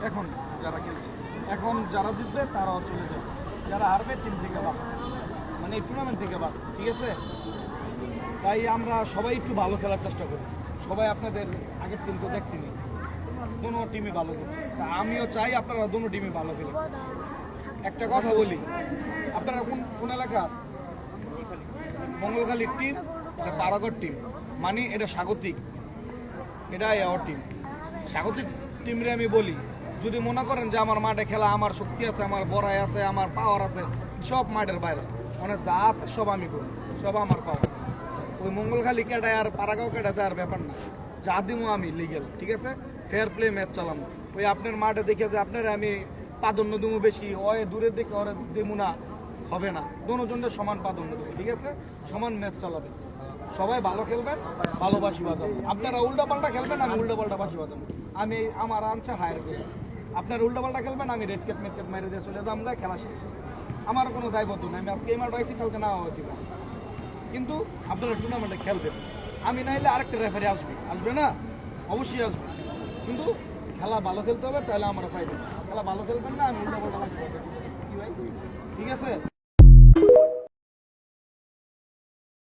এখন যারা খেলছে, এখন যারা জিতবে তারাও চলে যাবে, যারা হারবে টিম থেকে বাদ, মানে এই টুর্নামেন্ট থেকে বাদ, ঠিক আছে? তাই আমরা সবাই একটু ভালো খেলার চেষ্টা করি। সবাই আপনাদের আগের টিম তো দেখছিনি, কোনো টিমই ভালো করছে, তা আমিও চাই আপনারা দুটো টিমই ভালো খেলে। একটা কথা বলি, আপনারা কোন কোন এলাকা? মঙ্গলখালীর টিম, এটা পারাগড় টিম, মানে এটা স্বাগতিক, এটা এর টিম। স্বাগতিক টিমরে আমি বলি, যদি মনে করেন যে আমার মাঠে খেলা, আমার শক্তি আছে, আমার বড়াই আছে, আমার পাওয়ার আছে, সব মাঠের বাইরে, মানে যা আছে সব আমি করি, সব আমার পাওয়ার। ওই মঙ্গলখালী কেটায় আর পারাগাঁও কেটাতে আর ব্যাপার না, যা দিমো আমি লিগেল, ঠিক আছে? ফেয়ার প্লে ম্যাচ চালানো। ওই আপনার মাঠে দেখে যে আপনারা আমি প্রাধান্য দেবো বেশি, ওই দূরের দিকে ওরা দেবো না, হবে না। দুজনের সমান প্রাধান্য দেবো, ঠিক আছে? সমান ম্যাচ চালাবে, সবাই ভালো খেলবেন, ভালোবাসি বাজাবো। আপনারা উল্টা পাল্টা খেলবেন, আমি উল্টা পাল্টা বাসি বাজাবো। আমি আমার আনসার হায়ার করি, আপনারা উল্টা পাল্টা খেলবেন, আমি রেড ক্যাপ মেট ক্যাপ মেরে দিয়ে চলে যাম, খেলা শেষ। আমার কোনো দায়বদ্ধ নেই, আমি আজকে এই মাঠ পাইছি, কালকে না হতে পারে, কিন্তু আপনারা টুর্নামেন্টে খেলবেন। আমি নাইলে আরেকটা রেফারি আসবে, আসবে না? অবশ্যই আসবে, কিন্তু খেলা ভালো খেলতে হবে, তাহলে আমরা পাইবেন। খেলা ভালো খেলবেন না, আমি উল্টা পাল্টা বাসি বাজাবো, কি ভাই? ঠিক আছে?